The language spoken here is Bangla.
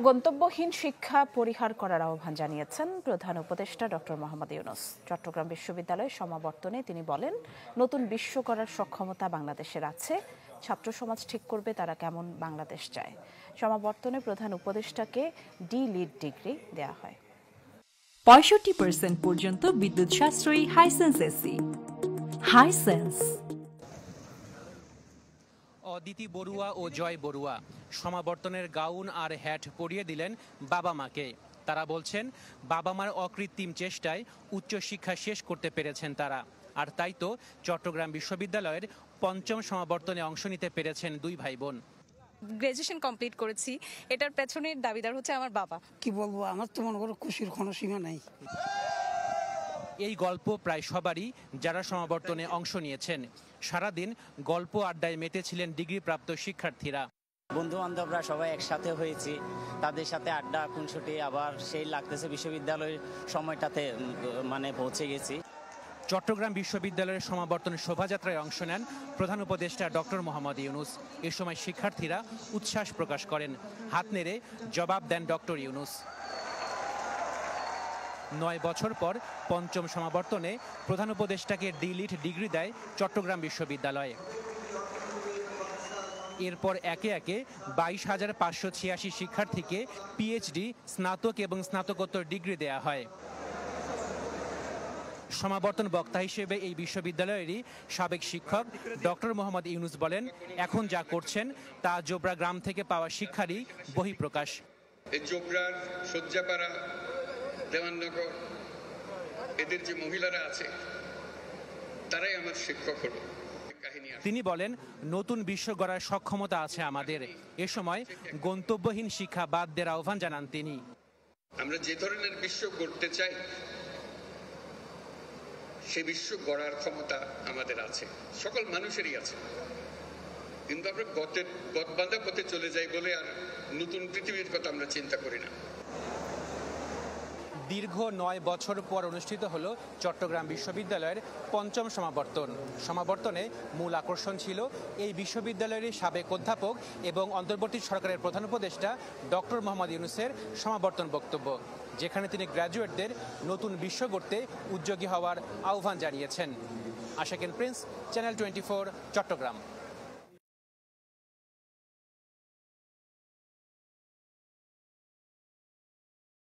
গন্তব্যহীন শিক্ষা পরিহার করার আহ্বান জানিয়েছেন প্রধান উপদেষ্টা ডক্টর মোহাম্মদ ইউনূস। চট্টগ্রাম বিশ্ববিদ্যালয়ের সমাবর্তনে তিনি বলেন, নতুন বিশ্ব গড়ার সক্ষমতা বাংলাদেশের আছে, ছাত্র সমাজ ঠিক করবে তারা কেমন বাংলাদেশ চায়। সমাবর্তনে প্রধান উপদেষ্টাকে ডি.লিট ডিগ্রি দেয়া হয়। 65% পর্যন্ত বিদ্যুৎ সাশ্রয়ী Hisense AC. Hisense. Aditi Barua ও জয় বড়ুয়া সমাবর্তনের গাউন আর হ্যাট পরিয়ে দিলেন বাবা মাকে। তারা বলছেন, বাবা মার অকৃত্রিম চেষ্টায় উচ্চশিক্ষা শেষ করতে পেরেছেন তারা। আর তাই তো চট্টগ্রাম বিশ্ববিদ্যালয়ের ৫ম সমাবর্তনে অংশ নিতে পেরেছেন দুই ভাই বোন। গ্রাজুয়েশন কমপ্লিট করেছি, এটার পেছনের দাবিদার হচ্ছে আমার বাবা। কি বলবো, আমার তো মনে করো খুশির কোনো সীমা নাই। এই গল্প প্রায় সবারই যারা সমাবর্তনে অংশ নিয়েছেন। সারাদিন গল্প আড্ডায় মেতেছিলেন ডিগ্রিপ্রাপ্ত শিক্ষার্থীরা। বন্ধু বান্ধবরা সবাই একসাথে হয়েছি, তাদের সাথে আড্ডা খুনসুটি, আবার সেই লাগতেছে বিশ্ববিদ্যালয়ের সময়টাতে পৌঁছে গেছি। চট্টগ্রাম বিশ্ববিদ্যালয়ের সমাবর্তন শোভাযাত্রায় অংশ নেন প্রধান উপদেষ্টা ডক্টর মোহাম্মদ ইউনূস। এ সময় শিক্ষার্থীরা উচ্ছ্বাস প্রকাশ করেন, হাত নেড়ে জবাব দেন ডক্টর ইউনূস। ৯ বছর পর ৫ম সমাবর্তনে প্রধান উপদেষ্টাকে ডি.লিট ডিগ্রি দেয় চট্টগ্রাম বিশ্ববিদ্যালয়। এরপর একে একে ২২,৫৮৬ শিক্ষার্থীকে পিএইচডি, স্নাতক এবং স্নাতকোত্তর ডিগ্রি দেয়া হয়। সমাবর্তন বক্তা হিসেবে এই বিশ্ববিদ্যালয়েরই সাবেক শিক্ষক ডক্টর মোহাম্মদ ইউনূস বলেন, এখন যা করছেন তা জোবরা গ্রাম থেকে পাওয়া শিক্ষারই বহিঃপ্রকাশ। এই জোবরার শয্যাপাড়া, দেওয়াননগর, এদের যে মহিলারা আছে তারাই আমার শিক্ষক হলো। তিনি বলেন, নতুন বিশ্ব গড়ার সক্ষমতা আছে আমাদের। এ সময় গন্তব্যহীন শিক্ষা বাদ দেওয়ার আহ্বান জানান তিনি। আমরা যে ধরনের বিশ্ব গড়তে চাই সে বিশ্ব গড়ার ক্ষমতা আমাদের আছে, সকল মানুষেরই আছে। কিন্তু আমরা গতবান্ধা পথে চলে যাই বলে আর নতুন পৃথিবীর কথা আমরা চিন্তা করি না। দীর্ঘ ৯ বছর পর অনুষ্ঠিত হলো চট্টগ্রাম বিশ্ববিদ্যালয়ের ৫ম সমাবর্তন। সমাবর্তনে মূল আকর্ষণ ছিল এই বিশ্ববিদ্যালয়ের সাবেক অধ্যাপক এবং অন্তর্বর্তী সরকারের প্রধান উপদেষ্টা ডক্টর মোহাম্মদ ইউনূসের সমাবর্তন বক্তব্য, যেখানে তিনি গ্র্যাজুয়েটদের নতুন বিশ্ব গড়তে উদ্যোগী হওয়ার আহ্বান জানিয়েছেন। আশাকিন প্রিন্স, চ্যানেল 24, চট্টগ্রাম।